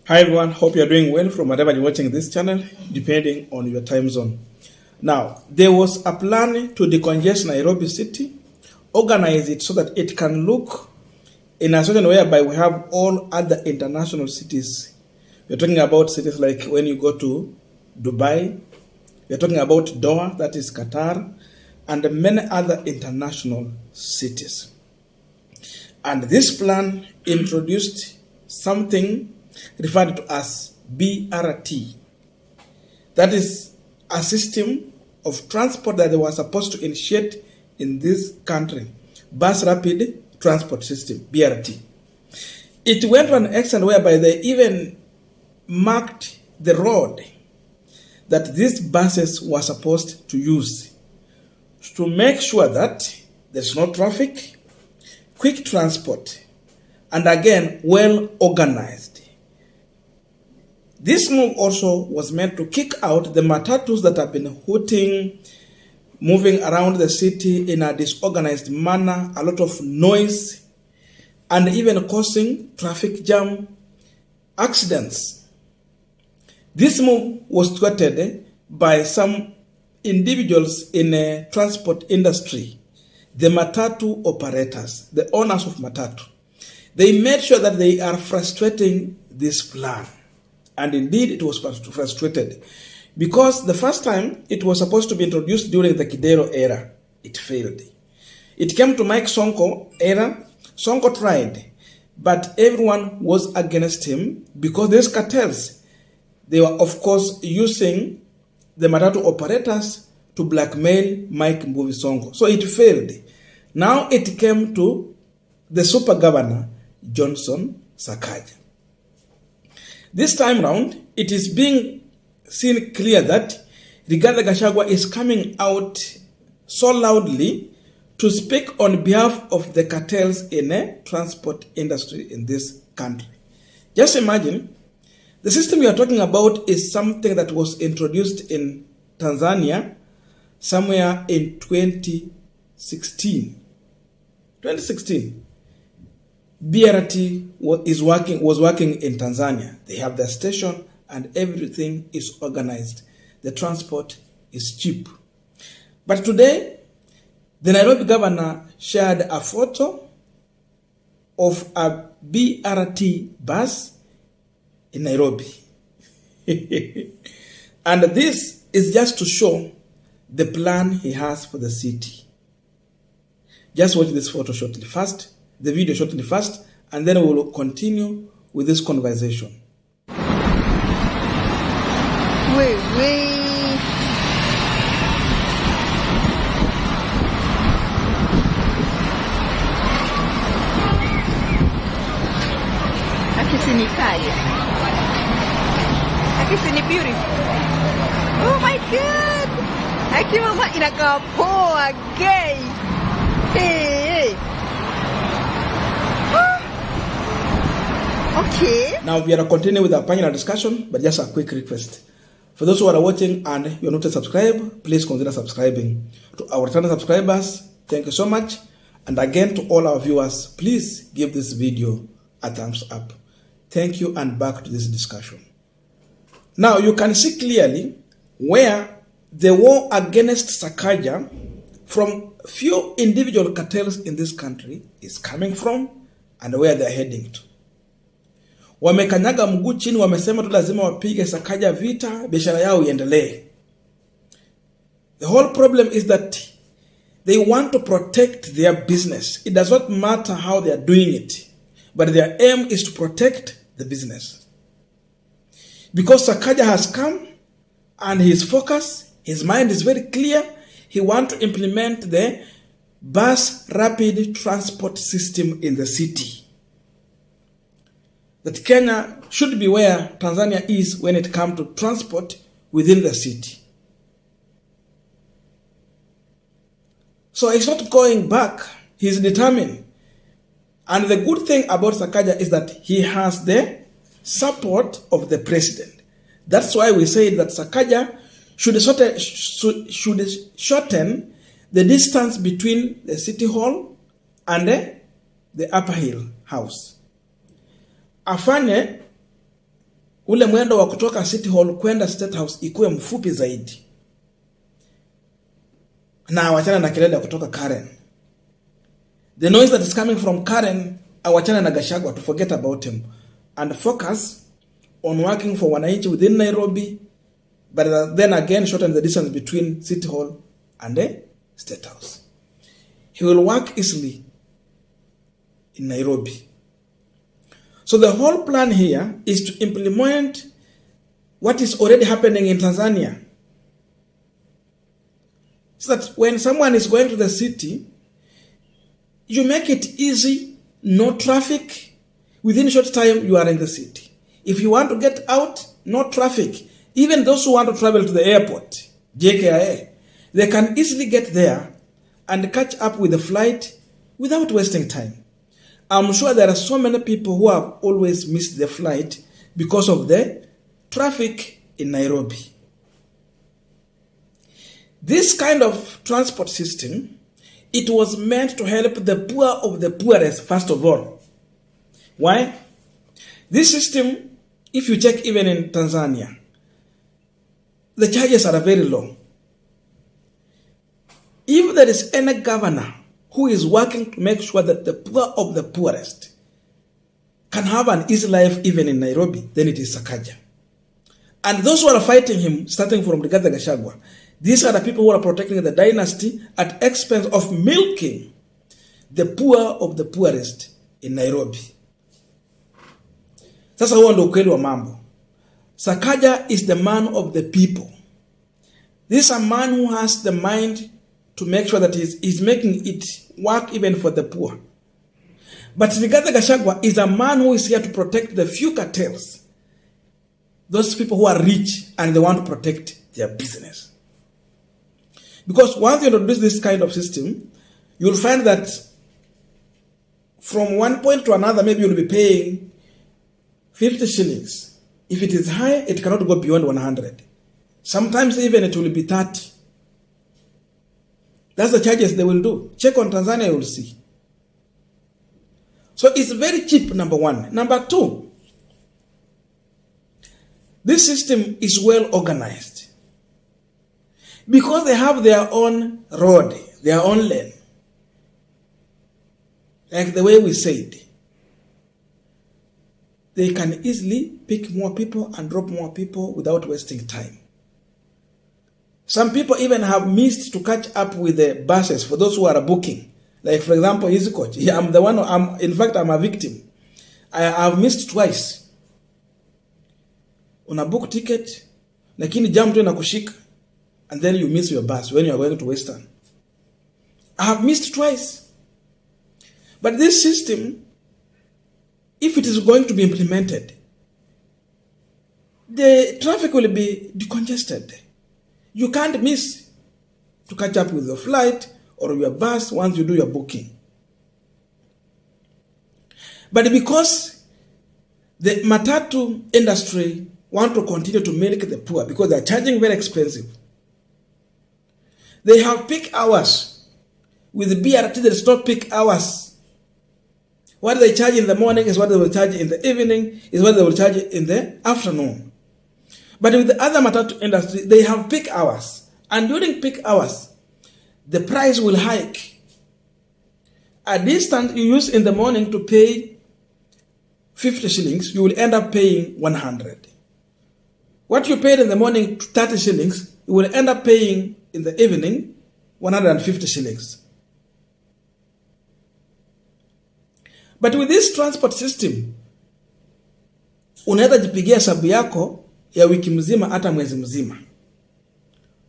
Hi everyone, hope you're doing well from wherever you're watching this channel, depending on your time zone. Now, there was a plan to decongest Nairobi city, organize it so that it can look in a certain way whereby we have all other international cities. We're talking about cities like when you go to Dubai, we're talking about Doha, that is Qatar, and many other international cities. And this plan introduced something referred to as BRT. That is a system of transport that they were supposed to initiate in this country. Bus Rapid Transport System, BRT. It went to an extent whereby they even marked the road that these buses were supposed to use to make sure that there's no traffic, quick transport, and again, well organized. This move also was meant to kick out the matatus that have been hooting, moving around the city in a disorganized manner, a lot of noise, and even causing traffic jam, accidents. This move was thwarted by some individuals in the transport industry, the matatu operators, the owners of matatu. They made sure that they are frustrating this plan. And indeed, it was frustrated because the first time it was supposed to be introduced during the Kidero era, it failed. It came to Mike Sonko era. Sonko tried, but everyone was against him because these cartels, they were of course using the matatu operators to blackmail Mike Mbuvi Sonko. So it failed. Now it came to the super governor, Johnson Sakaja. This time round, it is being seen clear that Gachagua is coming out so loudly to speak on behalf of the cartels in the transport industry in this country. Just imagine, the system we are talking about is something that was introduced in Tanzania somewhere in 2016. 2016. BRT was working in Tanzania. They have their station and everything is organized. The transport is cheap. But today, the Nairobi governor shared a photo of a BRT bus in Nairobi. And this is just to show the plan he has for the city. Just watch this photo shortly first. The video shortly first, and then we will continue with this conversation. Wait. Akisini kali. Akisini beautiful. Oh my god. Akimama inakaa poa gay. Hey. Okay. Now we are continuing with our panel discussion, but just a quick request. For those who are watching and you're not yet subscribed, please consider subscribing. To our channel subscribers, thank you so much. And again, to all our viewers, please give this video a thumbs up. Thank you, and back to this discussion. Now you can see clearly where the war against Sakaja from few individual cartels in this country is coming from and where they're heading to. Wamekanyaga mguu chini, wamesema tu lazima wapige Sakaja vita, biashara yao iendelee. The whole problem is that they want to protect their business. It does not matter how they are doing it, but their aim is to protect the business. Because Sakaja has come and his focus, his mind is very clear. He wants to implement the bus rapid transport system in the city. That Kenya should be where Tanzania is when it comes to transport within the city. So he's not going back. He's determined. And the good thing about Sakaja is that he has the support of the president. That's why we say that Sakaja should shorten the distance between the city hall and the Upper Hill house. Afanye ule mwendo wa kutoka City Hall kwenda State House ikuwe mfupi zaidi, na wachana na kelele kutoka Karen. The noise that is coming from Karen, awachana na Gachagua, to forget about him and focus on working for wananchi within Nairobi, but then again shorten the distance between City Hall and the State House. He will work easily in Nairobi. So the whole plan here is to implement what is already happening in Tanzania. So that when someone is going to the city, you make it easy, no traffic. Within a short time, you are in the city. If you want to get out, no traffic. Even those who want to travel to the airport, JKIA, they can easily get there and catch up with the flight without wasting time. I'm sure there are so many people who have always missed the flight because of the traffic in Nairobi. This kind of transport system, it was meant to help the poor of the poorest, first of all. Why? This system, if you check even in Tanzania, the charges are very low. If there is any governor who is working to make sure that the poor of the poorest can have an easy life even in Nairobi, then it is Sakaja. And those who are fighting him, starting from Rigathi Gachagua, these are the people who are protecting the dynasty at expense of milking the poor of the poorest in Nairobi. Sasa huo ndio ukweli wa mambo. Sakaja is the man of the people. This is a man who has the mind to make sure that he's making it work even for the poor. But Rigathi Gachagua is a man who is here to protect the few cartels. Those people who are rich and they want to protect their business. Because once you introduce this kind of system, you'll find that from one point to another, maybe you'll be paying 50 shillings. If it is high, it cannot go beyond 100. Sometimes even it will be 30. That's the charges they will do. Check on Tanzania, you will see. So it's very cheap, number one. Number two, this system is well organized. Because they have their own road, their own lane. Like the way we said. They can easily pick more people and drop more people without wasting time. Some people even have missed to catch up with the buses for those who are booking. Like, for example, Easy Coach. Yeah, I'm the one, in fact, I'm a victim. I've missed twice. Una book ticket, lakini jam tu inakushika, and then you miss your bus when you are going to Western. I have missed twice. But this system, if it is going to be implemented, the traffic will be decongested. You can't miss to catch up with your flight or your bus once you do your booking. But because the matatu industry want to continue to milk the poor because they are charging very expensive, they have peak hours. With the BRT, they stop peak hours. What they charge in the morning is what they will charge in the evening, is what they will charge in the afternoon. But with the other matatu industry, they have peak hours. And during peak hours, the price will hike. A distance you use in the morning to pay 50 shillings, you will end up paying 100. What you paid in the morning, 30 shillings, you will end up paying in the evening 150 shillings. But with this transport system, unaweza jipigia sabu yako ya wiki mzima hata mwezi mzima.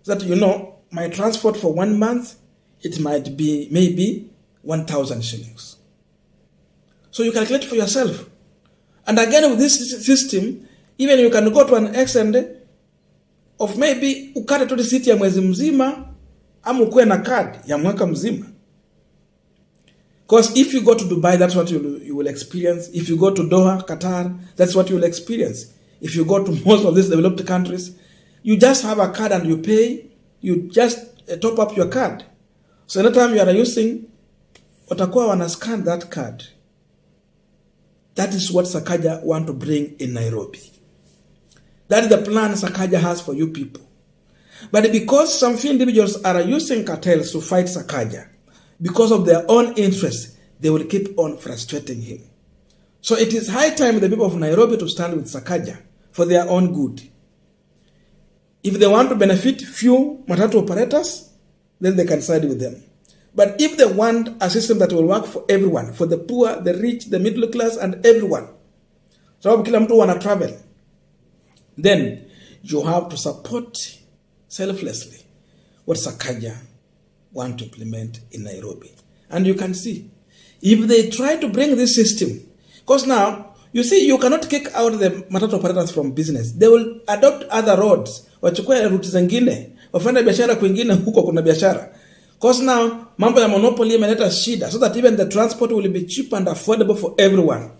So that you know, my transport for 1 month, it might be maybe 1,000 shillings. So you calculate for yourself. And again with this system, even you can go to an extent of maybe ukate tu receipt ya mwezi mzima ama ukue na card ya mwaka mzima. Because if you go to Dubai, that's what you will experience. If you go to Doha, Qatar, that's what you will experience. If you go to most of these developed countries, you just have a card and you pay, you just top up your card. So anytime you are using, watakuwa wana scan that card. That is what Sakaja want to bring in Nairobi. That is the plan Sakaja has for you people. But because some few individuals are using cartels to fight Sakaja, because of their own interests, they will keep on frustrating him. So it is high time the people of Nairobi to stand with Sakaja for their own good. If they want to benefit few matatu operators, then they can side with them. But if they want a system that will work for everyone, for the poor, the rich, the middle class, and everyone, so kila mtu wana travel, then you have to support selflessly what Sakaja want to implement in Nairobi. And you can see, if they try to bring this system, because now, you see, you cannot kick out the matatu operators from business. They will adopt other roads. Wachukue routes zingine, wafanye biashara kwingine huko kuna biashara. Because now, mambo ya monopoly imeleta shida, so that even the transport will be cheap and affordable for everyone.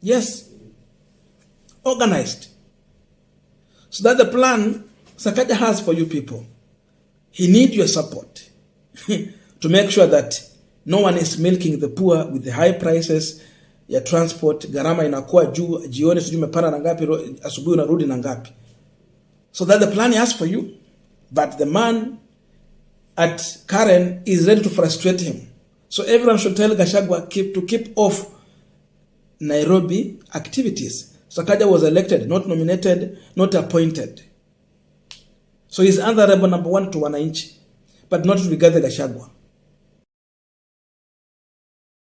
Yes. Organized. So that the plan Sakaja has for you people, he needs your support to make sure that no one is milking the poor with the high prices ya transport, gharama inakuwa juu, jioni sijui umepanda na ngapi, asubuhi unarudi na ngapi. So that the plan he has for you, but the man at Karen is ready to frustrate him. So everyone should tell Gachagua to keep off Nairobi activities. Sakaja was elected, not nominated, not appointed. So he's answerable number one to wananchi, but not to Rigathi Gachagua.